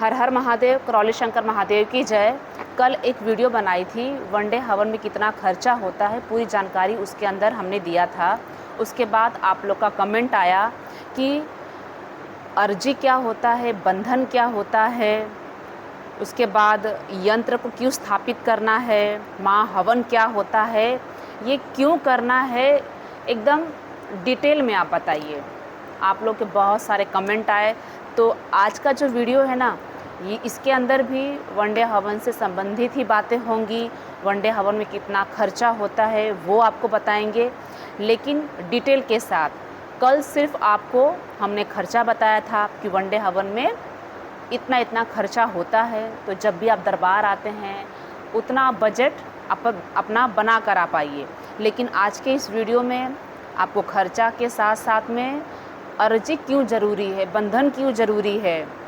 हर हर महादेव, करौली शंकर महादेव की जय। कल एक वीडियो बनाई थी, वनडे हवन में कितना खर्चा होता है, पूरी जानकारी उसके अंदर हमने दिया था। उसके बाद आप लोग का कमेंट आया कि अर्जी क्या होता है, बंधन क्या होता है, उसके बाद यंत्र को क्यों स्थापित करना है, माँ हवन क्या होता है, ये क्यों करना है, एकदम डिटेल में आप बताइए। आप लोग के बहुत सारे कमेंट आए, तो आज का जो वीडियो है ना, ये इसके अंदर भी वनडे हवन से संबंधित ही बातें होंगी। वनडे हवन में कितना खर्चा होता है वो आपको बताएंगे, लेकिन डिटेल के साथ। कल सिर्फ आपको हमने खर्चा बताया था कि वनडे हवन में इतना इतना खर्चा होता है, तो जब भी आप दरबार आते हैं उतना बजट अपना बना कर आ पाइए। लेकिन आज के इस वीडियो में आपको खर्चा के साथ साथ में अर्जी क्यों ज़रूरी है, बंधन क्यों ज़रूरी है,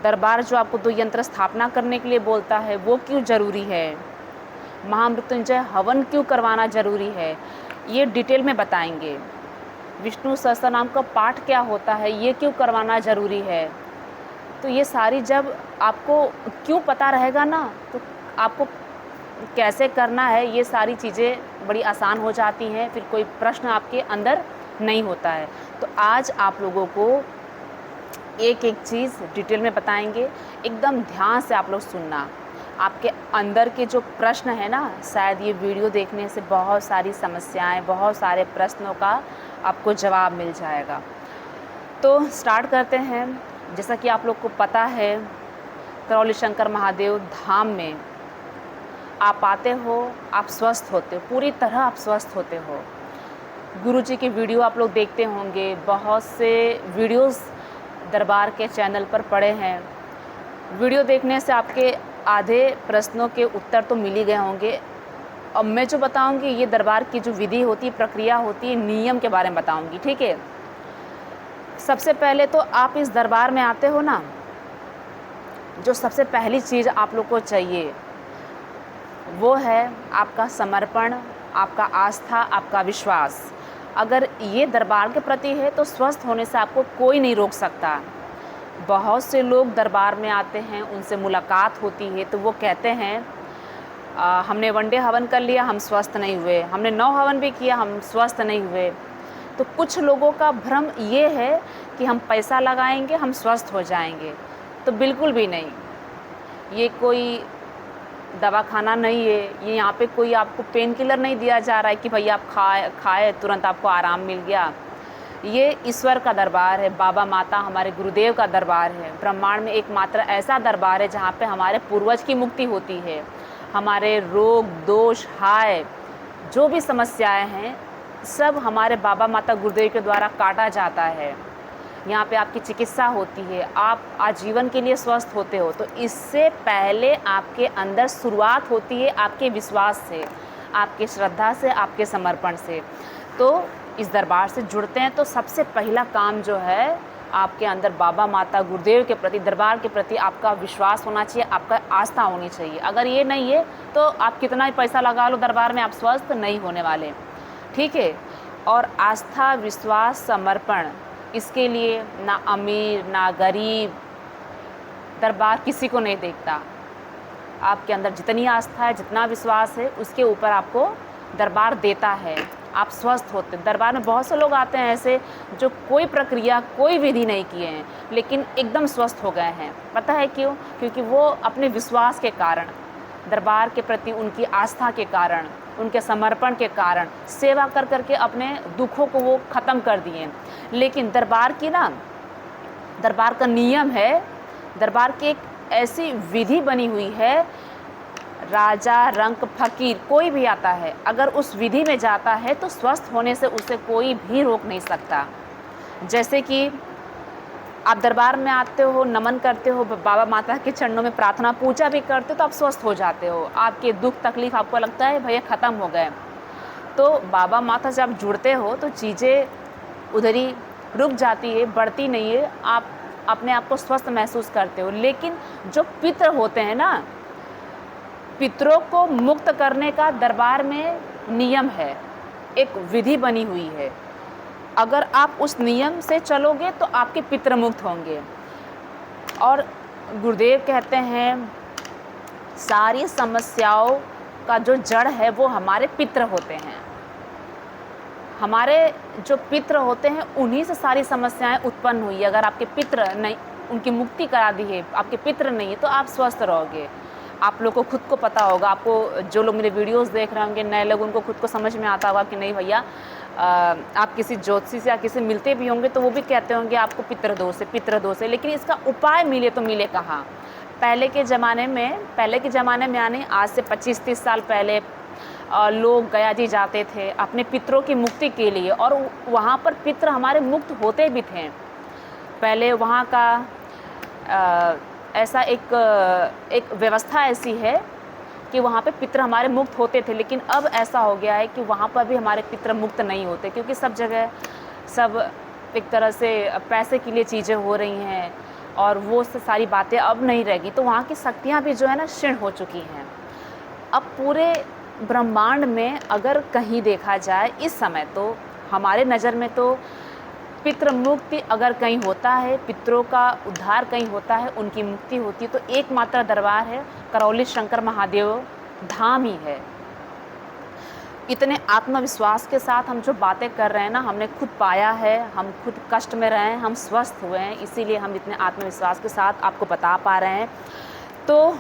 दरबार जो आपको 2 यंत्र स्थापना करने के लिए बोलता है वो क्यों ज़रूरी है, महामृत्युंजय हवन क्यों करवाना ज़रूरी है, ये डिटेल में बताएंगे। विष्णु सहस्त्रनाम का पाठ क्या होता है, ये क्यों करवाना ज़रूरी है। तो ये सारी जब आपको क्यों पता रहेगा ना, तो आपको कैसे करना है, ये सारी चीज़ें बड़ी आसान हो जाती हैं, फिर कोई प्रश्न आपके अंदर नहीं होता है। तो आज आप लोगों को एक एक चीज़ डिटेल में बताएंगे, एकदम ध्यान से आप लोग सुनना। आपके अंदर के जो प्रश्न है ना, शायद ये वीडियो देखने से बहुत सारी समस्याएं, बहुत सारे प्रश्नों का आपको जवाब मिल जाएगा। तो स्टार्ट करते हैं। जैसा कि आप लोग को पता है, करौली शंकर महादेव धाम में आप आते हो, आप स्वस्थ होते हो, पूरी तरह आप स्वस्थ होते हो। गुरुजी की वीडियो आप लोग देखते होंगे, बहुत से वीडियोस दरबार के चैनल पर पड़े हैं। वीडियो देखने से आपके आधे प्रश्नों के उत्तर तो मिल ही गए होंगे। अब मैं जो बताऊंगी, ये दरबार की जो विधि होती है, प्रक्रिया होती है, नियम के बारे में बताऊंगी, ठीक है। सबसे पहले तो आप इस दरबार में आते हो ना, जो सबसे पहली चीज़ आप लोग को चाहिए वो है आपका समर्पण, आपका आस्था, आपका विश्वास। अगर ये दरबार के प्रति है तो स्वस्थ होने से आपको कोई नहीं रोक सकता। बहुत से लोग दरबार में आते हैं, उनसे मुलाकात होती है तो वो कहते हैं हमने वनडे हवन कर लिया, हम स्वस्थ नहीं हुए, हमने 9 हवन भी किया, हम स्वस्थ नहीं हुए। तो कुछ लोगों का भ्रम ये है कि हम पैसा लगाएंगे, हम स्वस्थ हो जाएंगे। तो बिल्कुल भी नहीं, ये कोई दवाखाना नहीं है, ये यहाँ पे कोई आपको पेन किलर नहीं दिया जा रहा है कि भैया आप खाए तुरंत आपको आराम मिल गया। ये ईश्वर का दरबार है, बाबा माता हमारे गुरुदेव का दरबार है। ब्रह्मांड में एकमात्र ऐसा दरबार है जहाँ पे हमारे पूर्वज की मुक्ति होती है। हमारे रोग दोष हाय जो भी समस्याएं हैं, सब हमारे बाबा माता गुरुदेव के द्वारा काटा जाता है। यहाँ पे आपकी चिकित्सा होती है, आप आजीवन के लिए स्वस्थ होते हो। तो इससे पहले आपके अंदर शुरुआत होती है आपके विश्वास से, आपके श्रद्धा से, आपके समर्पण से। तो इस दरबार से जुड़ते हैं तो सबसे पहला काम जो है, आपके अंदर बाबा माता गुरुदेव के प्रति, दरबार के प्रति आपका विश्वास होना चाहिए, आपका आस्था होनी चाहिए। अगर ये नहीं है तो आप कितना ही पैसा लगा लो दरबार में, आप स्वस्थ नहीं होने वाले, ठीक है। और आस्था, विश्वास, समर्पण, इसके लिए ना अमीर ना गरीब, दरबार किसी को नहीं देखता। आपके अंदर जितनी आस्था है, जितना विश्वास है, उसके ऊपर आपको दरबार देता है, आप स्वस्थ होते। दरबार में बहुत से लोग आते हैं ऐसे जो कोई प्रक्रिया, कोई विधि नहीं किए हैं, लेकिन एकदम स्वस्थ हो गए हैं। पता है क्यों? क्योंकि वो अपने विश्वास के कारण, दरबार के प्रति उनकी आस्था के कारण, उनके समर्पण के कारण, सेवा कर करके अपने दुखों को वो ख़त्म कर दिए। लेकिन दरबार की ना, दरबार का नियम है, दरबार की एक ऐसी विधि बनी हुई है, राजा रंक फकीर कोई भी आता है, अगर उस विधि में जाता है तो स्वस्थ होने से उसे कोई भी रोक नहीं सकता। जैसे कि आप दरबार में आते हो, नमन करते हो, बाबा माता के चरणों में प्रार्थना पूजा भी करते हो, तो आप स्वस्थ हो जाते हो। आपके दुख तकलीफ आपको लगता है भैया ख़त्म हो गए। तो बाबा माता से आप जुड़ते हो तो चीज़ें उधर ही रुक जाती है, बढ़ती नहीं है, आप अपने आप को स्वस्थ महसूस करते हो। लेकिन जो पितृ होते हैं ना, पितरों को मुक्त करने का दरबार में नियम है, एक विधि बनी हुई है। अगर आप उस नियम से चलोगे तो आपके पितृ मुक्त होंगे। और गुरुदेव कहते हैं सारी समस्याओं का जो जड़ है वो हमारे पितृ होते हैं। हमारे जो पितृ होते हैं उन्हीं से सारी समस्याएं उत्पन्न हुई है। अगर आपके पितृ नहीं, उनकी मुक्ति करा दी है, आपके पितृ नहीं है, तो आप स्वस्थ रहोगे। आप लोग को खुद को पता होगा, आपको जो लोग मेरे वीडियोस देख रहे होंगे, नए लोग, उनको खुद को समझ में आता होगा कि नहीं भैया, आप किसी ज्योतिषी से या किसी मिलते भी होंगे तो वो भी कहते होंगे आपको पितृदोष है, लेकिन इसका उपाय मिले तो मिले कहाँ। पहले के ज़माने में यानी आज से 25-30 साल पहले लोग गया जी जाते थे अपने पितरों की मुक्ति के लिए, और वहाँ पर पितर हमारे मुक्त होते भी थे। पहले वहाँ का ऐसा एक व्यवस्था ऐसी है कि वहाँ पे पितर हमारे मुक्त होते थे, लेकिन अब ऐसा हो गया है कि वहाँ पर भी हमारे पितर मुक्त नहीं होते, क्योंकि सब जगह सब एक तरह से पैसे के लिए चीज़ें हो रही हैं और वो सारी बातें अब नहीं रहेगी। तो वहाँ की शक्तियाँ भी जो है ना क्षीण हो चुकी हैं। अब पूरे ब्रह्मांड में अगर कहीं देखा जाए इस समय, तो हमारे नज़र में तो पितृ मुक्ति अगर कहीं होता है, पितरों का उद्धार कहीं होता है, उनकी मुक्ति होती है, तो एकमात्र दरबार है करौली शंकर महादेव धाम ही है। इतने आत्मविश्वास के साथ हम जो बातें कर रहे हैं ना, हमने खुद पाया है, हम खुद कष्ट में रहे हैं, हम स्वस्थ हुए हैं, इसीलिए हम इतने आत्मविश्वास के साथ आपको बता पा रहे हैं। तो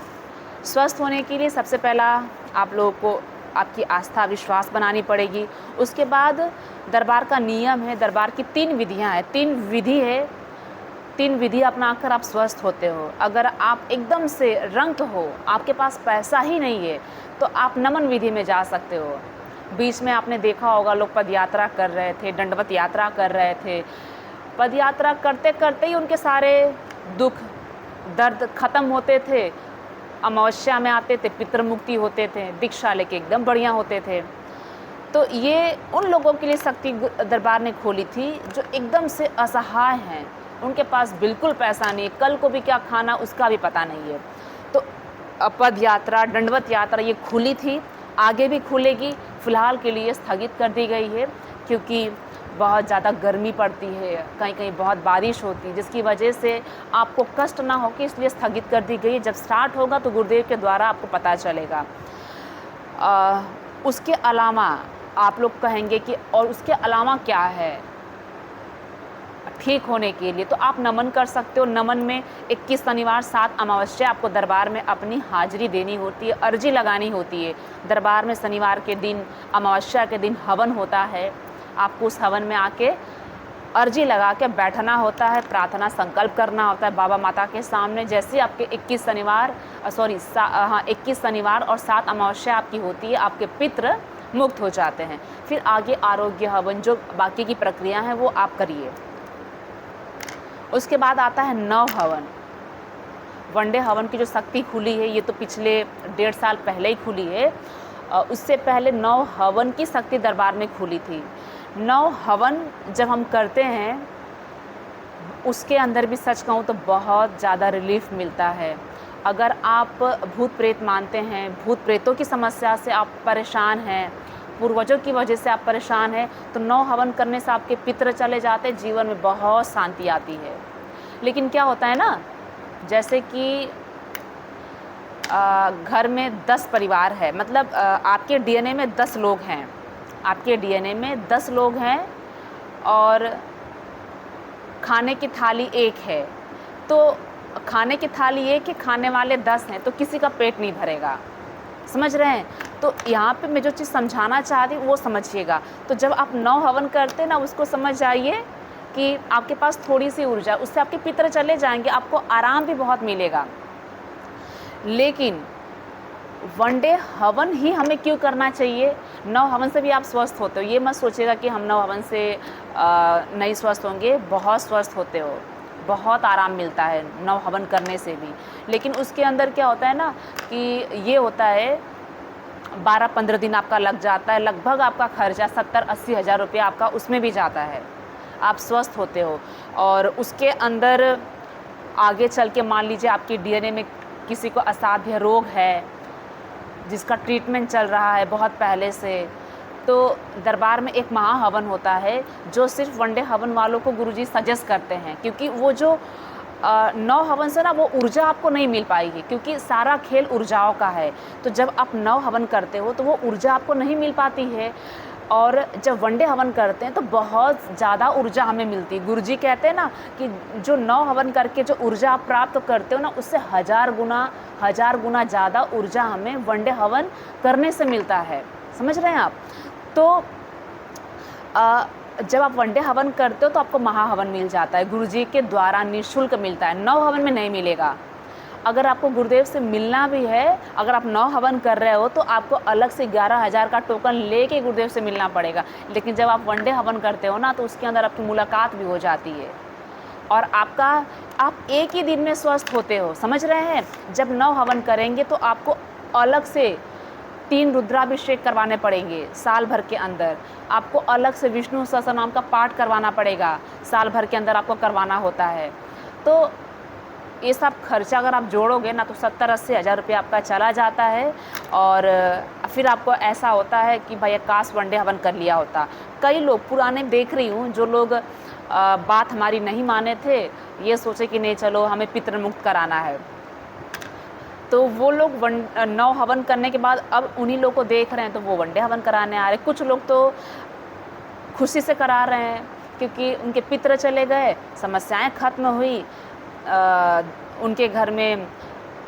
स्वस्थ होने के लिए सबसे पहला आप लोगों को आपकी आस्था विश्वास बनानी पड़ेगी। उसके बाद दरबार का नियम है, दरबार की 3 विधियां हैं, 3 विधि अपनाकर आप स्वस्थ होते हो। अगर आप एकदम से रंक हो, आपके पास पैसा ही नहीं है, तो आप नमन विधि में जा सकते हो। बीच में आपने देखा होगा लोग पद यात्रा कर रहे थे, दंडवत यात्रा कर रहे थे। पद यात्रा करते करते ही उनके सारे दुख दर्द ख़त्म होते थे, अमावस्या में आते थे, पितृ मुक्ति होते थे, दीक्षा लेके एकदम बढ़िया होते थे। तो ये उन लोगों के लिए शक्ति दरबार ने खोली थी जो एकदम से असहाय हैं, उनके पास बिल्कुल पैसा नहीं, कल को भी क्या खाना उसका भी पता नहीं है। तो पद यात्रा, दंडवत यात्रा ये खुली थी, आगे भी खुलेगी, फ़िलहाल के लिए स्थगित कर दी गई है, क्योंकि बहुत ज़्यादा गर्मी पड़ती है, कहीं कहीं बहुत बारिश होती है, जिसकी वजह से आपको कष्ट ना हो कि इसलिए स्थगित कर दी गई है। जब स्टार्ट होगा तो गुरुदेव के द्वारा आपको पता चलेगा। उसके अलावा आप लोग कहेंगे कि और उसके अलावा क्या है ठीक होने के लिए, तो आप नमन कर सकते हो। नमन में 21 शनिवार 7 अमावस्या आपको दरबार में अपनी हाजिरी देनी होती है, अर्जी लगानी होती है। दरबार में शनिवार के दिन, अमावस्या के दिन हवन होता है, आपको उस हवन में आके अर्जी लगा के बैठना होता है, प्रार्थना संकल्प करना होता है बाबा माता के सामने। जैसे आपके 21 शनिवार और 7 अमावस्या आपकी होती है, आपके पितृ मुक्त हो जाते हैं। फिर आगे आरोग्य हवन, जो बाकी की प्रक्रिया है वो आप करिए। उसके बाद आता है नव हवन। वनडे हवन की जो शक्ति खुली है, ये तो पिछले 1.5 साल पहले ही खुली है। उससे पहले नव हवन की शक्ति दरबार में खुली थी। नव हवन जब हम करते हैं, उसके अंदर भी सच कहूँ तो बहुत ज़्यादा रिलीफ मिलता है। अगर आप भूत प्रेत मानते हैं, भूत प्रेतों की समस्या से आप परेशान हैं, पूर्वजों की वजह से आप परेशान हैं, तो नव हवन करने से आपके पितृ चले जाते, जीवन में बहुत शांति आती है। लेकिन क्या होता है ना, जैसे कि घर में 10 परिवार है, मतलब आपके डीएनए में 10 लोग हैं, आपके डीएनए में 10 लोग हैं और खाने की थाली एक है, तो खाने की थाली एक है, खाने वाले 10 हैं, तो किसी का पेट नहीं भरेगा। समझ रहे हैं? तो यहाँ पे मैं जो चीज़ समझाना चाहती हूँ वो समझिएगा। तो जब आप नव हवन करते हैं ना, उसको समझ जाइए कि आपके पास थोड़ी सी ऊर्जा, उससे आपके पितृ चले जाएंगे, आपको आराम भी बहुत मिलेगा। लेकिन वनडे हवन ही हमें क्यों करना चाहिए? नव हवन से भी आप स्वस्थ होते हो, ये मत सोचिएगा कि हम नव हवन से नहीं स्वस्थ होंगे, बहुत स्वस्थ होते हो, बहुत आराम मिलता है नव हवन करने से भी। लेकिन उसके अंदर क्या होता है ना कि ये होता है 12-15 दिन आपका लग जाता है, लगभग आपका खर्चा 70-80 हज़ार रुपया आपका उसमें भी जाता है। आप स्वस्थ होते हो और उसके अंदर आगे चल के मान लीजिए आपकी डीएनए में किसी को असाध्य रोग है जिसका ट्रीटमेंट चल रहा है बहुत पहले से, तो दरबार में एक महाहवन होता है जो सिर्फ वनडे हवन वालों को गुरुजी सजेस्ट करते हैं, क्योंकि वो जो नौ हवन से ना वो ऊर्जा आपको नहीं मिल पाएगी, क्योंकि सारा खेल ऊर्जाओं का है। तो जब आप नौ हवन करते हो तो वो ऊर्जा आपको नहीं मिल पाती है। और जब वनडे हवन करते हैं तो बहुत ज़्यादा ऊर्जा हमें मिलती है। गुरुजी कहते हैं ना कि जो नौ हवन करके जो ऊर्जा आप प्राप्त करते हो ना, उससे हज़ार गुना ज़्यादा ऊर्जा हमें वनडे हवन करने से मिलता है। समझ रहे हैं आप? तो जब आप वनडे हवन करते हो तो आपको महाहवन मिल जाता है, गुरुजी के द्वारा निःशुल्क मिलता है। नौ हवन में नहीं मिलेगा। अगर आपको गुरुदेव से मिलना भी है, अगर आप नौ हवन कर रहे हो तो आपको अलग से 11,000 का टोकन लेके गुरुदेव से मिलना पड़ेगा। लेकिन जब आप वनडे हवन करते हो ना, तो उसके अंदर आपकी मुलाकात भी हो जाती है और आप एक ही दिन में स्वस्थ होते हो। समझ रहे हैं? जब नौ हवन करेंगे तो आपको अलग से 3 रुद्राभिषेक करवाने पड़ेंगे साल भर के अंदर। आपको अलग से विष्णु सहस्त्रनाम का पाठ करवाना पड़ेगा, साल भर के अंदर आपको करवाना होता है। तो ये सब खर्चा अगर आप जोड़ोगे ना तो 70-80 हज़ार रुपये आपका चला जाता है। और फिर आपको ऐसा होता है कि भाई काश वनडे हवन कर लिया होता। कई लोग पुराने देख रही हूँ जो लोग बात हमारी नहीं माने थे, ये सोचे कि नहीं चलो हमें पितृ मुक्त कराना है, तो वो लोग नौ हवन करने के बाद अब उन्हीं लोग को देख रहे हैं तो वो वनडे हवन कराने आ रहे। कुछ लोग तो खुशी से करा रहे हैं क्योंकि उनके पितृ चले गए, समस्याएं खत्म हुई, उनके घर में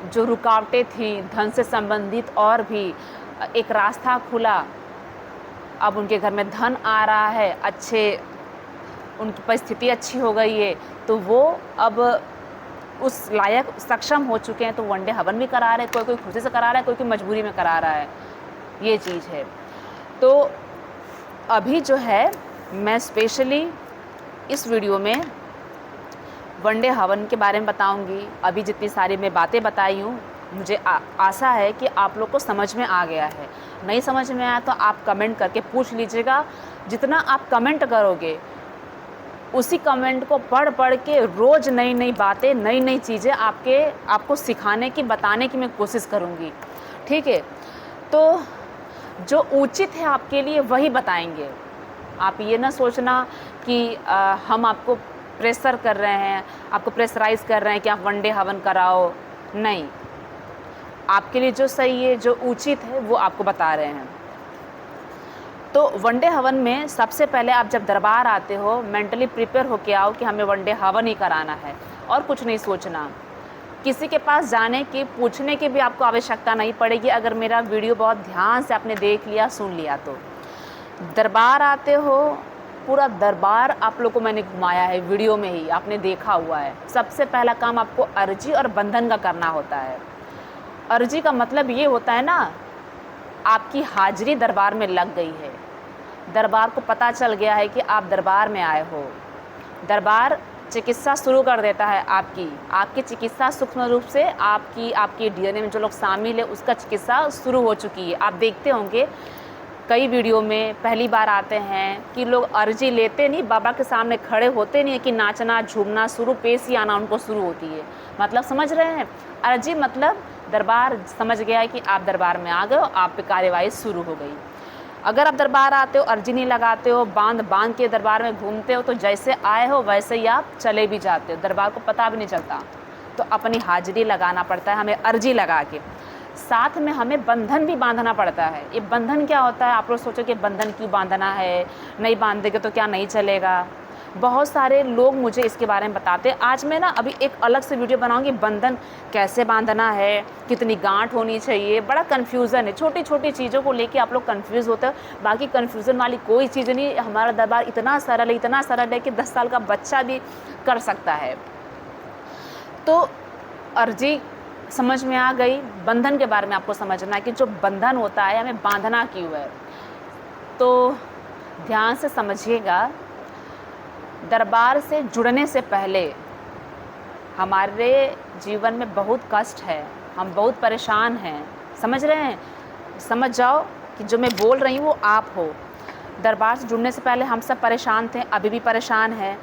जो रुकावटें थी धन से संबंधित और भी एक रास्ता खुला। अब उनके घर में धन आ रहा है, उनकी परिस्थिति अच्छी हो गई है, तो वो अब उस लायक सक्षम हो चुके हैं तो वनडे हवन भी करा रहे हैं। कोई खुशी से करा रहा है, कोई मजबूरी में करा रहा है। ये चीज़ है। तो अभी जो है मैं स्पेशली इस वीडियो में वनडे हवन के बारे में बताऊंगी। अभी जितनी सारी मैं बातें बताई हूँ, मुझे आशा है कि आप लोग को समझ में आ गया है। नहीं समझ में आया तो आप कमेंट करके पूछ लीजिएगा। जितना आप कमेंट करोगे उसी कमेंट को पढ़ के रोज़ नई नई बातें, नई नई चीज़ें आपको सिखाने की, बताने की मैं कोशिश करूँगी। ठीक है? तो जो उचित है आपके लिए वही बताएंगे। आप ये ना सोचना कि हम आपको प्रेशर कर रहे हैं, आपको प्रेशराइज कर रहे हैं कि आप वनडे हवन कराओ। नहीं, आपके लिए जो सही है, जो उचित है, वो आपको बता रहे हैं। तो वनडे हवन में सबसे पहले आप जब दरबार आते हो, मेंटली प्रिपेयर होके आओ कि हमें वनडे हवन ही कराना है और कुछ नहीं सोचना। किसी के पास जाने की, पूछने की भी आपको आवश्यकता नहीं पड़ेगी। अगर मेरा वीडियो बहुत ध्यान से आपने देख लिया, सुन लिया, तो दरबार आते हो, पूरा दरबार आप लोग को मैंने घुमाया है, वीडियो में ही आपने देखा हुआ है। सबसे पहला काम आपको अर्जी और बंधन का करना होता है। अर्जी का मतलब ये होता है ना, आपकी हाजिरी दरबार में लग गई है, दरबार को पता चल गया है कि आप दरबार में आए हो। दरबार चिकित्सा शुरू कर देता है आपकी चिकित्सा सूक्ष्म रूप से आपकी डीएनए में जो लोग शामिल है उसका चिकित्सा शुरू हो चुकी है। आप देखते होंगे कई वीडियो में पहली बार आते हैं कि लोग अर्जी लेते नहीं, बाबा के सामने खड़े होते नहीं है कि नाचना, झूमना शुरू, पेशी आना उनको शुरू होती है। मतलब समझ रहे हैं? अर्जी मतलब दरबार समझ गया है कि आप दरबार में आ गए हो, आप पे कार्यवाही शुरू हो गई। अगर आप दरबार आते हो, अर्जी नहीं लगाते हो, बांध के दरबार में घूमते हो, तो जैसे आए हो वैसे ही आप चले भी जाते हो, दरबार को पता भी नहीं चलता। तो अपनी हाजिरी लगाना पड़ता है हमें, अर्जी लगा के। साथ में हमें बंधन भी बांधना पड़ता है। ये बंधन क्या होता है? आप लोग सोचो कि बंधन क्यों बांधना है, नहीं बांधेंगे तो क्या नहीं चलेगा। बहुत सारे लोग मुझे इसके बारे में बताते हैं। आज मैं ना अभी एक अलग से वीडियो बनाऊंगी, बंधन कैसे बांधना है, कितनी गांठ होनी चाहिए। बड़ा कन्फ्यूज़न है, छोटी छोटी चीज़ों को लेके आप लोग कन्फ्यूज़ होते हो। बाकी कन्फ्यूज़न वाली कोई चीज़ नहीं। हमारा दरबार इतना सरल है कि 10 साल का बच्चा भी कर सकता है। तो अर्जी समझ में आ गई। बंधन के बारे में आपको समझना है कि जो बंधन होता है हमें बांधना क्यों है। तो ध्यान से समझिएगा, दरबार से जुड़ने से पहले हमारे जीवन में बहुत कष्ट है, हम बहुत परेशान हैं। समझ रहे हैं? समझ जाओ कि जो मैं बोल रही हूँ वो आप हो। दरबार से जुड़ने से पहले हम सब परेशान थे, अभी भी परेशान हैं।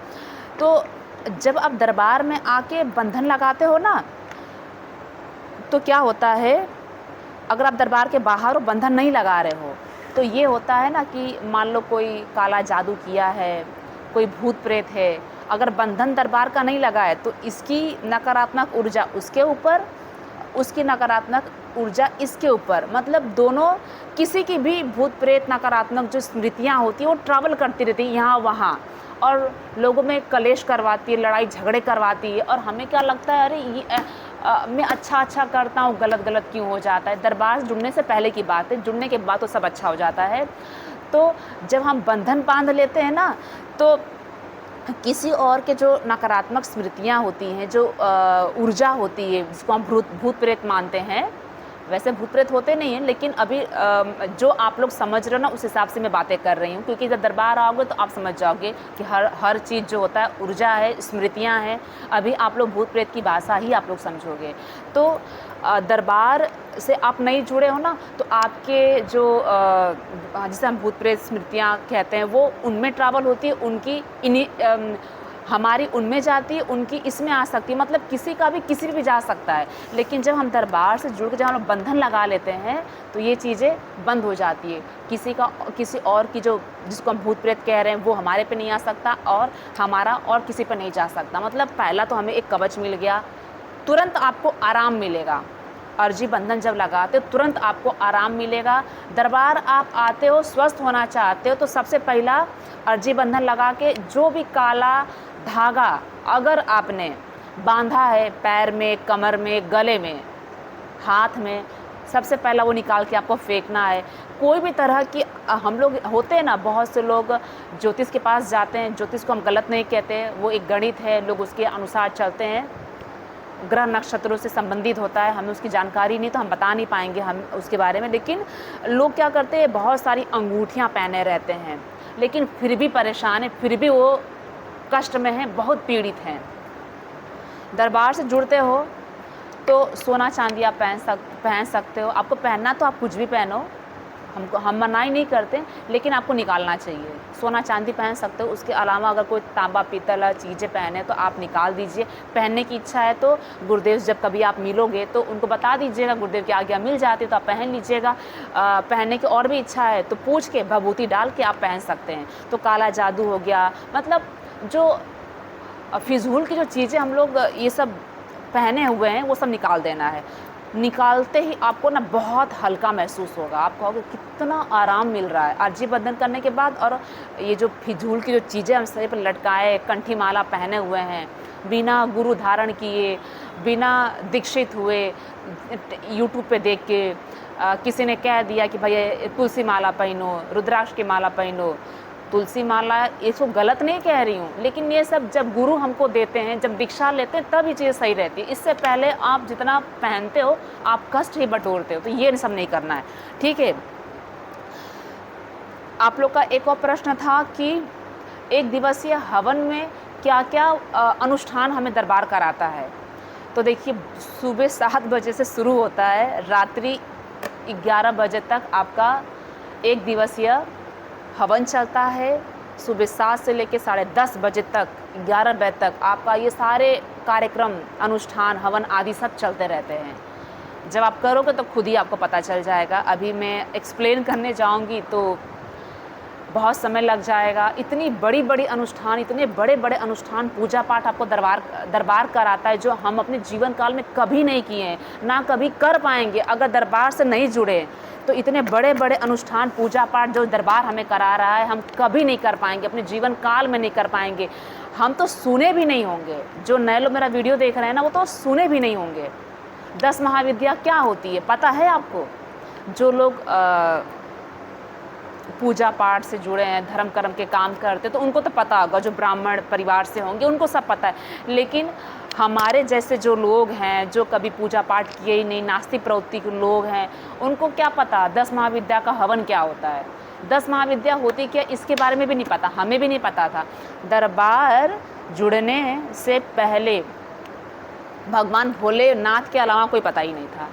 तो जब आप दरबार में आके बंधन लगाते हो ना, तो क्या होता है, अगर आप दरबार के बाहर हो, बंधन नहीं लगा रहे हो, तो ये होता है ना कि मान लो कोई काला जादू किया है, कोई भूत प्रेत है, अगर बंधन दरबार का नहीं लगा है तो इसकी नकारात्मक ऊर्जा उसके ऊपर, उसकी नकारात्मक ऊर्जा इसके ऊपर, मतलब दोनों, किसी की भी भूत प्रेत नकारात्मक जो स्मृतियाँ होती हैं वो ट्रैवल करती रहती है यहाँ वहाँ, और लोगों में कलेश करवाती है, लड़ाई झगड़े करवाती है। और हमें क्या लगता है, अरे ये मैं अच्छा करता हूँ, गलत क्यों हो जाता है। दरबार से जुड़ने से पहले की बात है, जुड़ने के बाद तो सब अच्छा हो जाता है। तो जब हम बंधन बांध लेते हैं ना, तो किसी और के जो नकारात्मक स्मृतियाँ होती हैं, जो ऊर्जा होती है, जिसको हम भूत प्रेत मानते हैं, वैसे भूत प्रेत होते नहीं हैं, लेकिन अभी जो आप लोग समझ रहे हो ना, उस हिसाब से मैं बातें कर रही हूँ। क्योंकि जब दरबार आओगे तो आप समझ जाओगे कि हर चीज़ जो होता है ऊर्जा है, स्मृतियाँ हैं। अभी आप लोग भूत प्रेत की भाषा ही आप लोग समझोगे। तो दरबार से आप नहीं जुड़े हो ना, तो आपके जो जिसे हम भूत प्रेत स्मृतियाँ कहते हैं, वो उनमें ट्रैवल होती है, उनकी इन्हीं हमारी उनमें जाती है, उनकी इसमें आ सकती है। मतलब किसी का भी किसी भी जा सकता है। लेकिन जब हम दरबार से जुड़ के जब हम बंधन लगा लेते हैं तो ये चीज़ें बंद हो जाती है। किसी और की जो, जिसको हम भूत प्रेत कह रहे हैं, वो हमारे पे नहीं आ सकता, और हमारा और किसी पे नहीं जा सकता। मतलब पहला तो हमें एक कवच मिल गया, तुरंत आपको आराम मिलेगा। अर्जी बंधन जब लगाते हो तुरंत आपको आराम मिलेगा। दरबार आप आते हो, स्वस्थ होना चाहते हो, तो सबसे पहला अर्जी बंधन लगा के जो भी काला धागा अगर आपने बांधा है पैर में, कमर में, गले में, हाथ में, सबसे पहला वो निकाल के आपको फेंकना है। कोई भी तरह की, हम लोग होते हैं ना, बहुत से लोग ज्योतिष के पास जाते हैं। ज्योतिष को हम गलत नहीं कहते हैं, वो एक गणित है, लोग उसके अनुसार चलते हैं, ग्रह नक्षत्रों से संबंधित होता है। हमें उसकी जानकारी नहीं, तो हम बता नहीं पाएंगे हम उसके बारे में। लेकिन लोग क्या करते हैं, बहुत सारी अंगूठियां पहने रहते हैं, लेकिन फिर भी परेशान है, फिर भी वो कष्ट में हैं, बहुत पीड़ित हैं। दरबार से जुड़ते हो तो सोना चांदी आप पहन सकते हो। आपको पहनना तो आप कुछ भी पहनो, हम मना ही नहीं करते, लेकिन आपको निकालना चाहिए। सोना चांदी पहन सकते हो, उसके अलावा अगर कोई तांबा पीतल चीज़ें पहने तो आप निकाल दीजिए। पहनने की इच्छा है तो गुरुदेव जब कभी आप मिलोगे तो उनको बता दीजिएगा, गुरुदेव की आज्ञा मिल जाती है तो आप पहन लीजिएगा। पहनने की और भी इच्छा है तो पूछ के भभूति डाल के आप पहन सकते हैं। तो काला जादू हो गया, मतलब जो फिजूल की जो चीज़ें हम लोग ये सब पहने हुए हैं वो सब निकाल देना है। निकालते ही आपको ना बहुत हल्का महसूस होगा, आप कहोगे कितना आराम मिल रहा है अर्जी बंधन करने के बाद। और ये जो फिजूल की जो चीज़ें हम सर पर लटकाए, कंठी माला पहने हुए हैं, बिना गुरु धारण किए, बिना दीक्षित हुए, यूट्यूब पे देख के किसी ने कह दिया कि भाई तुलसी माला पहनो, रुद्राक्ष की माला पहनो। तुलसी माला इसको गलत नहीं कह रही हूँ, लेकिन ये सब जब गुरु हमको देते हैं, जब दीक्षा लेते हैं, तब ये चीज़ सही रहती है। इससे पहले आप जितना पहनते हो आप कष्ट ही बटोरते हो, तो ये सब नहीं करना है, ठीक है। आप लोग का एक और प्रश्न था कि एक दिवसीय हवन में क्या क्या अनुष्ठान हमें दरबार कराता है। तो देखिए, सुबह 7 बजे से शुरू होता है, रात्रि 11 बजे तक आपका एक दिवसीय हवन चलता है। सुबह 7 से लेकर 10:30 बजे तक, 11 बजे तक आपका ये सारे कार्यक्रम, अनुष्ठान, हवन आदि सब चलते रहते हैं। जब आप करोगे तो खुद ही आपको पता चल जाएगा। अभी मैं एक्सप्लेन करने जाऊंगी तो बहुत समय लग जाएगा। इतनी बड़ी अनुष्ठान, इतने बड़े अनुष्ठान, पूजा पाठ आपको दरबार कराता है, जो हम अपने जीवन काल में कभी नहीं किए हैं, ना कभी कर पाएंगे अगर दरबार से नहीं जुड़े। तो इतने बड़े अनुष्ठान, पूजा पाठ जो दरबार हमें करा रहा है, हम कभी नहीं कर पाएंगे, अपने जीवन काल में नहीं कर पाएंगे। हम तो सुने भी नहीं होंगे। जो नए लोग मेरा वीडियो देख रहे हैं ना, वो तो सुने भी नहीं होंगे। 10 महाविद्या क्या होती है पता है आपको? जो लोग पूजा पाठ से जुड़े हैं, धर्म कर्म के काम करते, तो उनको तो पता होगा। जो ब्राह्मण परिवार से होंगे उनको सब पता है। लेकिन हमारे जैसे जो लोग हैं, जो कभी पूजा पाठ किए ही नहीं, नास्तिक प्रवृत्ति के लोग हैं, उनको क्या पता 10 महाविद्या का हवन क्या होता है, 10 महाविद्या होती क्या, इसके बारे में भी नहीं पता। हमें भी नहीं पता था। दरबार जुड़ने से पहले भगवान भोलेनाथ के अलावा कोई पता ही नहीं था।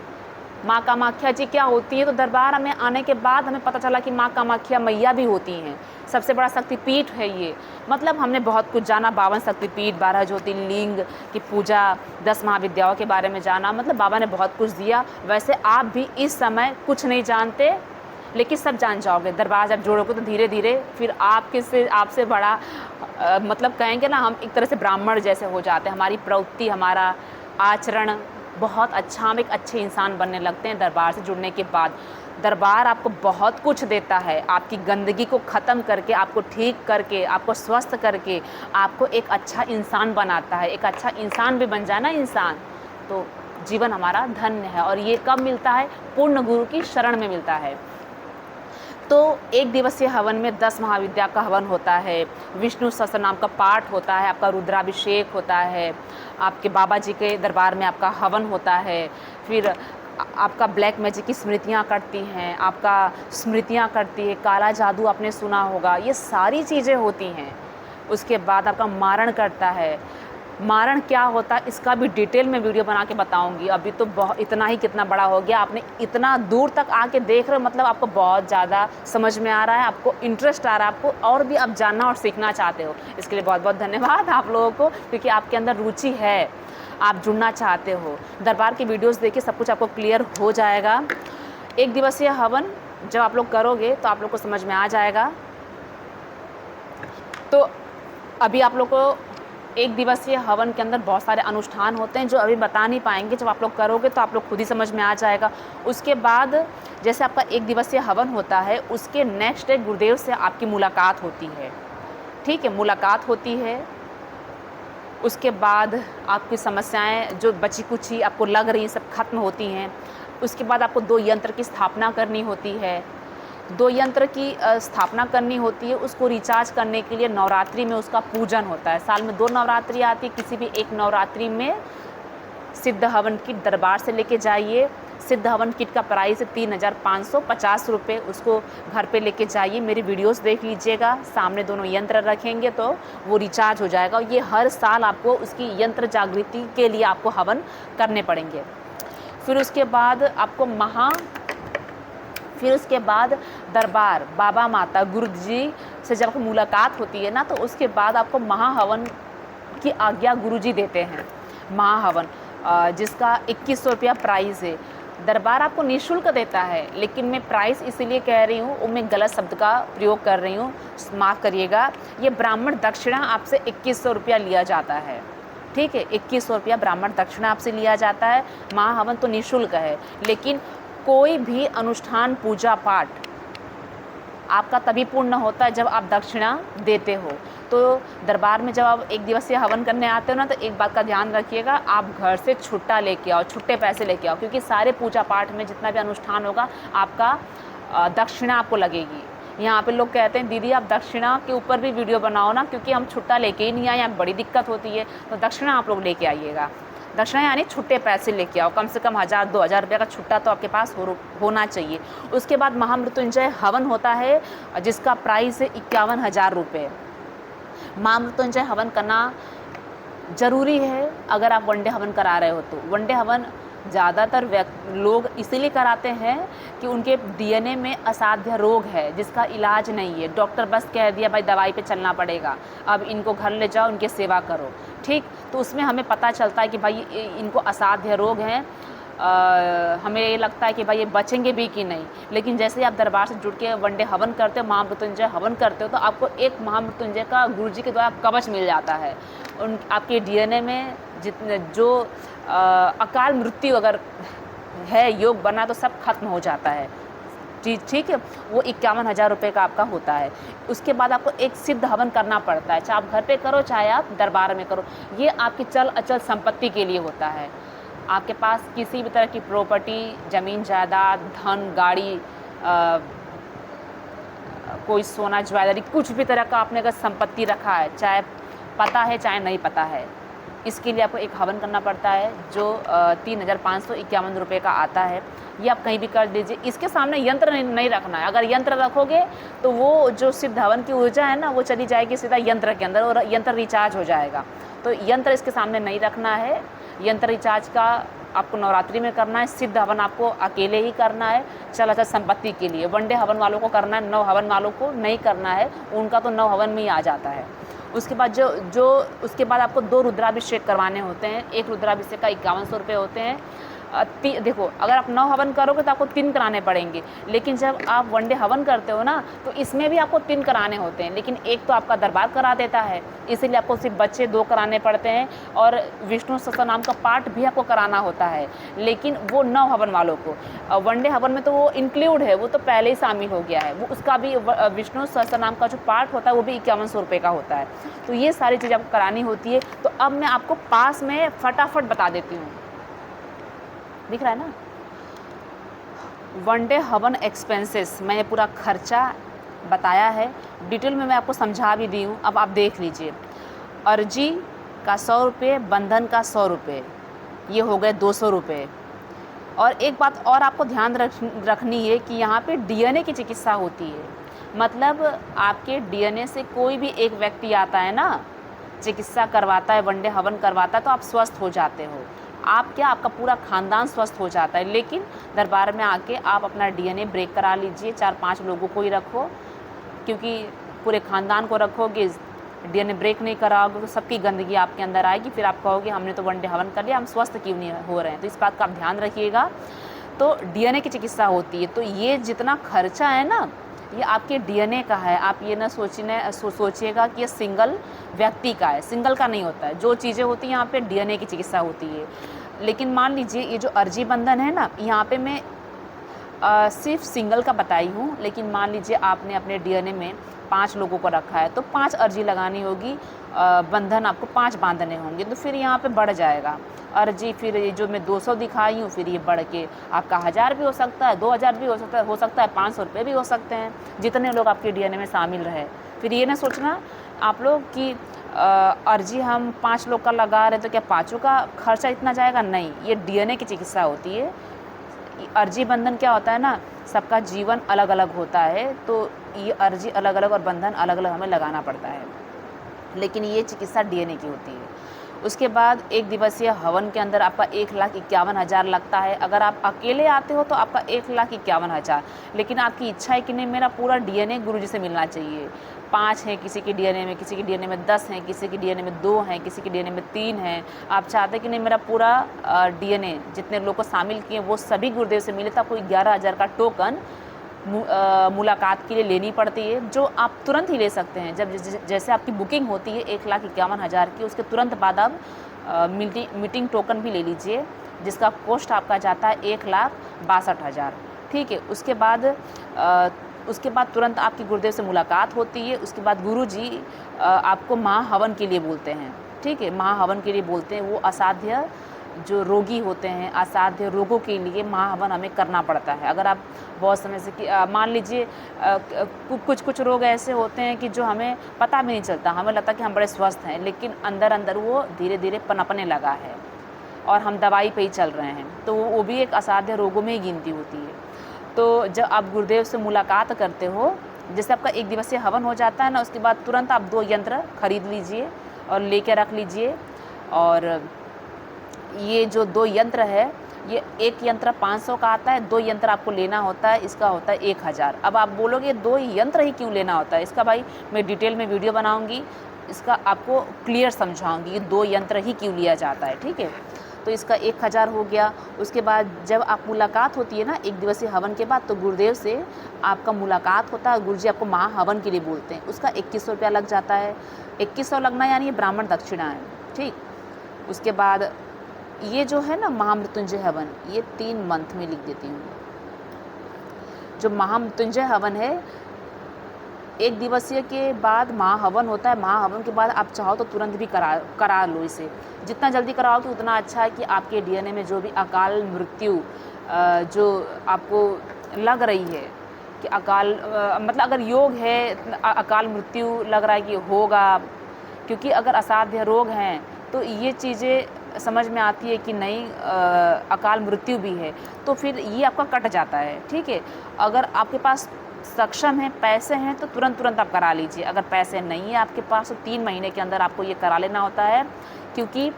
माँ कामाख्या जी क्या होती है, तो दरबार हमें आने के बाद हमें पता चला कि माँ कामाख्या मैया भी होती हैं। सबसे बड़ा शक्तिपीठ है ये। मतलब हमने बहुत कुछ जाना, 52 शक्तिपीठ, 12 ज्योतिर्लिंग की पूजा, 10 महाविद्याओं के बारे में जाना। मतलब बाबा ने बहुत कुछ दिया। वैसे आप भी इस समय कुछ नहीं जानते, लेकिन सब जान जाओगे। दरबार जब जोड़ोगे तो धीरे धीरे फिर आपसे बड़ा मतलब कहेंगे ना, हम एक तरह से ब्राह्मण जैसे हो जाते हैं। हमारी प्रवृत्ति, हमारा आचरण बहुत अच्छा, हम एक अच्छे इंसान बनने लगते हैं दरबार से जुड़ने के बाद। दरबार आपको बहुत कुछ देता है, आपकी गंदगी को ख़त्म करके, आपको ठीक करके, आपको स्वस्थ करके, आपको एक अच्छा इंसान बनाता है। एक अच्छा इंसान भी बन जाए ना इंसान, तो जीवन हमारा धन्य है। और ये कब मिलता है? पूर्ण गुरु की शरण में मिलता है। तो एक दिवसीय हवन में 10 महाविद्या का हवन होता है, विष्णु सहस्त्रनाम का पाठ होता है, आपका रुद्राभिषेक होता है, आपके बाबा जी के दरबार में आपका हवन होता है, फिर आपका ब्लैक मैजिक की स्मृतियाँ कटती हैं, आपका स्मृतियाँ कटती है, काला जादू आपने सुना होगा, ये सारी चीज़ें होती हैं। उसके बाद आपका मारण करता है। मारण क्या होता है इसका भी डिटेल में वीडियो बना के बताऊंगी। अभी तो बहुत इतना ही कितना बड़ा हो गया, आपने इतना दूर तक आके देख रहे हो, मतलब आपको बहुत ज़्यादा समझ में आ रहा है, आपको इंटरेस्ट आ रहा है, आपको और भी आप जानना और सीखना चाहते हो। इसके लिए बहुत बहुत धन्यवाद आप लोगों को, क्योंकि आपके अंदर रुचि है, आप जुड़ना चाहते हो। दरबार की वीडियोस देखिए, सब कुछ आपको क्लियर हो जाएगा। एक दिवसीय हवन जब आप लोग करोगे तो आप लोग को समझ में आ जाएगा। तो अभी आप लोग को एक दिवसीय हवन के अंदर बहुत सारे अनुष्ठान होते हैं जो अभी बता नहीं पाएंगे। जब आप लोग करोगे तो आप लोग खुद ही समझ में आ जाएगा। उसके बाद जैसे आपका एक दिवसीय हवन होता है, उसके नेक्स्ट डे गुरुदेव से आपकी मुलाकात होती है। ठीक है, मुलाकात होती है। उसके बाद आपकी समस्याएं जो बची कुची आपको लग रही हैं सब खत्म होती हैं। उसके बाद आपको 2 यंत्र की स्थापना करनी होती है। 2 यंत्र की स्थापना करनी होती है। उसको रिचार्ज करने के लिए नवरात्रि में उसका पूजन होता है। साल में 2 नवरात्रि आती है, किसी भी एक नवरात्रि में सिद्ध हवन किट दरबार से लेके जाइए। सिद्ध हवन किट का प्राइस है 3550 रुपये। उसको घर पे लेके जाइए, मेरी वीडियोस देख लीजिएगा, सामने दोनों यंत्र रखेंगे तो वो रिचार्ज हो जाएगा। ये हर साल आपको उसकी यंत्र जागृति के लिए आपको हवन करने पड़ेंगे। फिर उसके बाद दरबार बाबा माता गुरु जी से जब मुलाकात होती है ना, तो उसके बाद आपको महाहवन की आज्ञा गुरुजी देते हैं। महाहवन जिसका 2100 रुपया प्राइस है। दरबार आपको निःशुल्क देता है, लेकिन मैं प्राइस इसलिए कह रही हूँ, मैं गलत शब्द का प्रयोग कर रही हूँ, माफ़ करिएगा। ये ब्राह्मण दक्षिणा आपसे 2100 रुपया लिया जाता है। ठीक है, 2100 रुपया ब्राह्मण दक्षिणा आपसे लिया जाता है। महाहवन तो निःशुल्क है, लेकिन कोई भी अनुष्ठान पूजा पाठ आपका तभी पूर्ण होता है जब आप दक्षिणा देते हो। तो दरबार में जब आप एक दिवसीय हवन करने आते हो ना, तो एक बात का ध्यान रखिएगा, आप घर से छुट्टा लेके आओ, छुट्टे पैसे लेके आओ, क्योंकि सारे पूजा पाठ में जितना भी अनुष्ठान होगा आपका दक्षिणा आपको लगेगी। यहाँ पे लोग कहते हैं दीदी आप दक्षिणा के ऊपर भी वीडियो बनाओ ना, क्योंकि हम छुट्टा लेके ही नहीं आए, यहाँ बड़ी दिक्कत होती है। तो दक्षिणा आप लोग लेके आइएगा। दक्षिणा यानी छुट्टे पैसे लेके आओ, कम से कम 1000-2000 रुपये का छुट्टा तो आपके पास होना चाहिए। उसके बाद महामृत्युंजय हवन होता है, जिसका प्राइस है 51,000 रुपये। महामृत्युंजय हवन करना ज़रूरी है अगर आप वनडे हवन करा रहे हो तो। वनडे हवन ज़्यादातर लोग इसीलिए कराते हैं कि उनके डीएनए में असाध्य रोग है जिसका इलाज नहीं है। डॉक्टर बस कह दिया भाई दवाई पे चलना पड़ेगा, अब इनको घर ले जाओ, इनकी सेवा करो। ठीक, तो उसमें हमें पता चलता है कि भाई इनको असाध्य रोग हैं। हमें ये लगता है कि भाई ये बचेंगे भी कि नहीं, लेकिन जैसे ही आप दरबार से जुड़ के वनडे हवन करते हो, महामृत्युंजय हवन करते हो, तो आपको एक महामृत्युंजय का गुरुजी के द्वारा कवच मिल जाता है। आपके डीएनए में जितने जो अकाल मृत्यु अगर है, योग बना, तो सब खत्म हो जाता है। ठीक है, वो 51,000 रुपये का आपका होता है। उसके बाद आपको एक सिद्ध हवन करना पड़ता है, चाहे आप घर पे करो चाहे आप दरबार में करो। ये आपकी चल अचल संपत्ति के लिए होता है। आपके पास किसी भी तरह की प्रॉपर्टी, ज़मीन जायदाद, धन, गाड़ी, कोई सोना ज्वेलरी, कुछ भी तरह का आपने अगर संपत्ति रखा है, चाहे पता है चाहे नहीं पता है, इसके लिए आपको एक हवन करना पड़ता है जो 3551 रुपये का आता है। ये आप कहीं भी कर दीजिए। इसके सामने यंत्र नहीं रखना है। अगर यंत्र रखोगे तो वो जो सिद्ध हवन की ऊर्जा है ना, वो चली जाएगी सीधा यंत्र के अंदर और यंत्र रिचार्ज हो जाएगा। तो यंत्र इसके सामने नहीं रखना है। यंत्र रिचार्ज का आपको नवरात्रि में करना है। सिद्ध हवन आपको अकेले ही करना है, चल अच्छा संपत्ति के लिए। वनडे हवन वालों को करना है, 9 हवन वालों को नहीं करना है, उनका तो 9 हवन में ही आ जाता है। उसके बाद उसके बाद आपको 2 रुद्राभिषेक करवाने होते हैं। एक रुद्राभिषेक का 5100 रुपये होते हैं। देखो अगर आप 9 हवन करोगे तो आपको 3 कराने पड़ेंगे, लेकिन जब आप वन डे हवन करते हो ना तो इसमें भी आपको 3 कराने होते हैं, लेकिन एक तो आपका दरबार करा देता है, इसीलिए आपको सिर्फ बच्चे 2 कराने पड़ते हैं, और विष्णु सहस्त्रनाम का पाठ भी आपको कराना होता है, लेकिन वो 9 हवन वालों को। वन डे हवन में तो वो इंक्लूड है, वो तो पहले ही शामिल हो गया है, वो उसका भी विष्णु सहस्त्रनाम का जो पाठ होता है वो भी 5100 रुपये का होता है। तो ये सारी चीज़ें आपको करानी होती है। तो अब मैं आपको पास में फटाफट बता देती हूँ, दिख रहा है ना, वन डे हवन एक्सपेंसेस मैंने पूरा खर्चा बताया है, डिटेल में मैं आपको समझा भी दी हूँ। अब आप देख लीजिए, अर्जी का 100 रुपये, बंधन का 100 रुपये, ये हो गए 200 रुपये। और एक बात और आपको ध्यान रखनी है कि यहाँ पे डीएनए की चिकित्सा होती है, मतलब आपके डीएनए से कोई भी एक व्यक्ति आता है ना, चिकित्सा करवाता है, वन डे हवन करवाता है, तो आप स्वस्थ हो जाते हो। आप क्या, आपका पूरा खानदान स्वस्थ हो जाता है। लेकिन दरबार में आके आप अपना डीएनए ब्रेक करा लीजिए, 4-5 लोगों को ही रखो, क्योंकि पूरे खानदान को रखोगे, डीएनए ब्रेक नहीं कराओगे तो सबकी गंदगी आपके अंदर आएगी, फिर आप कहोगे हमने तो वन डे हवन कर लिया, हम स्वस्थ क्यों नहीं हो रहे हैं। तो इस बात का आप ध्यान रखिएगा। तो डीएनए की चिकित्सा होती है, तो ये जितना खर्चा है ना, ये आपके डीएनए का है। आप ये ना सोचिएगा कि ये सिंगल व्यक्ति का है, सिंगल का नहीं होता है। जो चीज़ें होती हैं यहाँ पे डीएनए की चिकित्सा होती है। लेकिन मान लीजिए ये जो अर्जी बंधन है ना, यहाँ पे मैं सिर्फ सिंगल का बताई हूँ, लेकिन मान लीजिए आपने अपने डीएनए में 5 लोगों को रखा है तो 5 अर्जी लगानी होगी, बंधन आपको 5 बांधने होंगे, तो फिर यहाँ पे बढ़ जाएगा अर्जी। फिर ये जो मैं 200 दिखाई हूँ, फिर ये बढ़ के आपका 1000 भी हो सकता है, 2000 भी हो सकता है 500 रुपये भी हो सकते हैं, जितने लोग आपके डीएनए में शामिल रहे। फिर ये ना सोचना आप लोग कि अर्जी हम 5 लोग का लगा रहे तो क्या 5 का खर्चा इतना जाएगा, नहीं। ये डीएनए की चिकित्सा होती है। अर्जी बंधन क्या होता है ना, सबका जीवन अलग अलग होता है, तो ये अर्जी अलग अलग और बंधन अलग अलग हमें लगाना पड़ता है, लेकिन ये चिकित्सा डीएनए की होती है। उसके बाद 1 दिवसीय हवन के अंदर आपका 1,51,000 लगता है। अगर आप अकेले आते हो तो आपका 1,51,000, लेकिन आपकी इच्छा है कि नहीं मेरा पूरा डीएनए गुरुजी से मिलना चाहिए। 5 हैं किसी के डीएनए में, किसी के डीएनए में 10 हैं, किसी के डीएनए में 2 हैं, किसी के डीएनए में 3 हैं। आप चाहते हैं कि नहीं मेरा पूरा डीएनए जितने लोग को शामिल किए वो सभी गुरुदेव से मिले, तो आपको 11,000 का टोकन मुलाकात के लिए लेनी पड़ती है, जो आप तुरंत ही ले सकते हैं। जब जैसे आपकी बुकिंग होती है 1,51,000 की, उसके तुरंत बाद आप मीटिंग टोकन भी ले लीजिए, जिसका कॉस्ट आपका जाता है 1,62,000। ठीक है, उसके बाद तुरंत आपकी गुरुदेव से मुलाकात होती है। उसके बाद गुरुजी आपको महाहवन के लिए बोलते हैं। ठीक है, महाहवन के लिए बोलते हैं। वो असाध्य जो रोगी होते हैं, असाध्य रोगों के लिए महाहवन हमें करना पड़ता है। अगर आप बहुत समय से मान लीजिए कुछ रोग ऐसे होते हैं कि जो हमें पता भी नहीं चलता, हमें लगता है कि हम बड़े स्वस्थ हैं, लेकिन अंदर अंदर वो धीरे धीरे पनपने लगा है और हम दवाई पे ही चल रहे हैं, तो वो भी एक असाध्य रोगों में ही गिनती होती है। तो जब आप गुरुदेव से मुलाकात करते हो, जैसे आपका 1 दिवसीय हवन हो जाता है ना, उसके बाद तुरंत आप 2 यंत्र खरीद लीजिए और लेके रख लीजिए। और ये जो 2 यंत्र है, ये एक यंत्र 500 का आता है, 2 यंत्र आपको लेना होता है, इसका होता है 1000। अब आप बोलोगे 2 यंत्र ही क्यों लेना होता है, इसका भाई मैं डिटेल में वीडियो बनाऊंगी, इसका आपको क्लियर समझाऊंगी कि 2 यंत्र ही क्यों लिया जाता है। ठीक है, तो इसका 1000 हो गया। उसके बाद जब आप मुलाकात होती है ना 1 दिवसीय हवन के बाद, तो गुरुदेव से आपका मुलाकात होता है, गुरुजी आपको महाहवन के लिए बोलते हैं, उसका 2100 रुपया लग जाता है। 2100 लगना यानी ये ब्राह्मण दक्षिणा है। ठीक, उसके बाद ये जो है ना महामृत्युंजय हवन, ये 3 मंथ में लिख देती हूँ। जो महामृत्युंजय हवन है, 1 दिवसीय के बाद महाहवन होता है। महाहवन के बाद आप चाहो तो तुरंत भी करा लो इसे, जितना जल्दी कराओगे उतना अच्छा है कि आपके डीएनए में जो भी अकाल मृत्यु जो आपको लग रही है कि अकाल मतलब अगर योग है, अकाल मृत्यु लग रहा है कि होगा, क्योंकि अगर असाध्य रोग हैं तो ये चीज़ें समझ में आती है कि नहीं अकाल मृत्यु भी है, तो फिर ये आपका कट जाता है। ठीक है, अगर आपके पास सक्षम है, पैसे हैं, तो तुरंत आप करा लीजिए। अगर पैसे नहीं है आपके पास तो 3 महीने के अंदर आपको ये करा लेना होता है, क्योंकि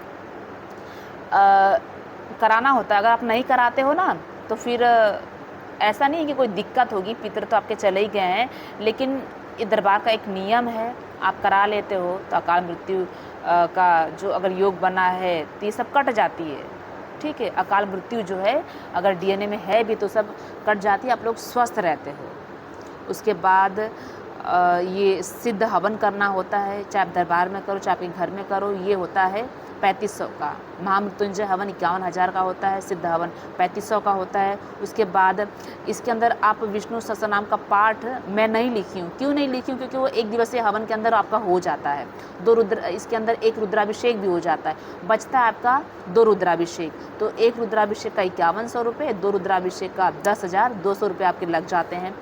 कराना होता है। अगर आप नहीं कराते हो ना तो फिर ऐसा नहीं है कि कोई दिक्कत होगी, पितर तो आपके चले ही गए हैं, लेकिन ये दरबार का एक नियम है, आप करा लेते हो तो अकाल मृत्यु का जो अगर योग बना है तो ये सब कट जाती है। ठीक है। अकाल मृत्यु जो है अगर डीएनए में है भी तो सब कट जाती है, आप लोग स्वस्थ रहते हो। उसके बाद ये सिद्ध हवन करना होता है, चाहे आप दरबार में करो चाहे अपने घर में करो, ये होता है 3500 का। महामृत्युंजय हवन 51,000 का होता है, सिद्ध हवन 3500 का होता है। उसके बाद इसके अंदर आप विष्णु सहस्त्रनाम का पाठ मैं नहीं लिखी हूँ, क्यों नहीं लिखी हूँ, क्योंकि वो एक दिवसीय हवन के अंदर आपका हो जाता है। इसके अंदर एक रुद्राभिषेक भी हो जाता है, बचता है आपका 2 रुद्राभिषेक। तो एक रुद्राभिषेक का 5100 रुपये, 2 रुद्राभिषेक का 10,200 रुपये आपके लग जाते हैं।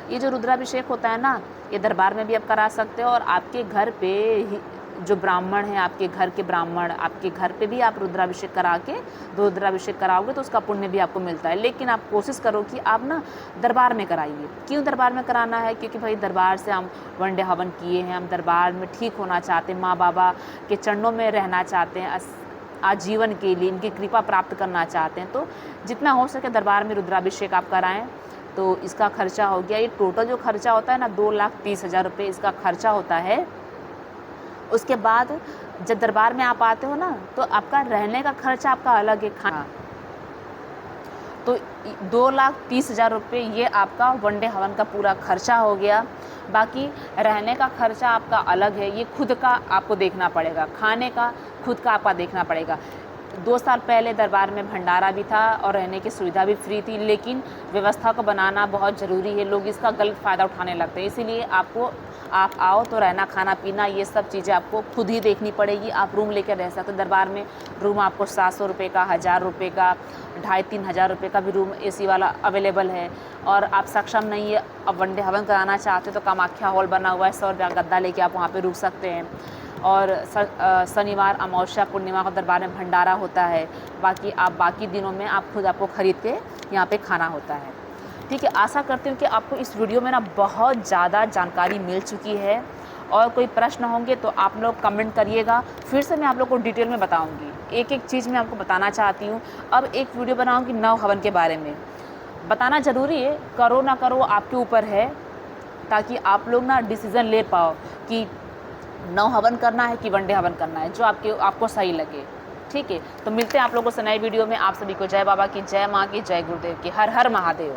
ये जो रुद्राभिषेक होता है ना, ये दरबार में भी आप करा सकते हो, और आपके घर पे जो ब्राह्मण हैं, आपके घर के ब्राह्मण, आपके घर पे भी आप रुद्राभिषेक करा के रुद्राभिषेक कराओगे तो उसका पुण्य भी आपको मिलता है। लेकिन आप कोशिश करो कि आप ना दरबार में कराइए। क्यों दरबार में कराना है? क्योंकि भाई दरबार से हम वन डे हवन किए हैं, हम दरबार में ठीक होना चाहते हैं, माँ बाबा के चरणों में रहना चाहते हैं आजीवन के लिए, इनकी कृपा प्राप्त करना चाहते हैं। तो जितना हो सके दरबार में रुद्राभिषेक आप कराएँ। तो इसका खर्चा हो गया, ये टोटल जो खर्चा होता है ना 2,30,000 रुपये इसका खर्चा होता है। उसके बाद जब दरबार में आप आते हो ना तो आपका रहने का खर्चा आपका अलग है, खाना। तो 2,30,000 रुपये ये आपका वन डे हवन का पूरा खर्चा हो गया। बाकी रहने का खर्चा आपका अलग है, ये खुद का आपको देखना पड़ेगा, खाने का खुद का आपका देखना पड़ेगा। 2 साल पहले दरबार में भंडारा भी था और रहने की सुविधा भी फ्री थी, लेकिन व्यवस्था को बनाना बहुत ज़रूरी है। लोग इसका गलत फ़ायदा उठाने लगते हैं, इसीलिए आप आओ तो रहना खाना पीना ये सब चीज़ें आपको खुद ही देखनी पड़ेगी। आप रूम लेकर रह सकते हो दरबार में। रूम आपको 700 रुपये का, 1000 रुपये का, 2,500-3,000 रुपये का भी रूम एसी वाला अवेलेबल है। और आप सक्षम नहीं है, अब वन डे हवन कराना चाहते हो तो कामाख्या हॉल बना हुआ है, 100 रुपये का गद्दा लेके आप वहाँ पे रुक सकते हैं। और शनिवार, अमावस्या, पूर्णिमा को दरबार में भंडारा होता है। बाकी आप बाकी दिनों में आप खुद आपको ख़रीद के यहाँ पे खाना होता है। ठीक है, आशा करती हूँ कि आपको इस वीडियो में ना बहुत ज़्यादा जानकारी मिल चुकी है। और कोई प्रश्न होंगे तो आप लोग कमेंट करिएगा, फिर से मैं आप लोग को डिटेल में बताऊँगी। एक एक चीज़ मैं आपको बताना चाहती हूँ। अब एक वीडियो बनाऊँगी नव हवन के बारे में, बताना ज़रूरी है, करो ना करो आपके ऊपर है, ताकि आप लोग ना डिसीज़न ले पाओ कि नव हवन करना है कि वन डे हवन करना है, जो आपको सही लगे। ठीक है, तो मिलते हैं आप लोगों से नए वीडियो में। आप सभी को जय बाबा की, जय माँ की, जय गुरुदेव की। हर हर महादेव।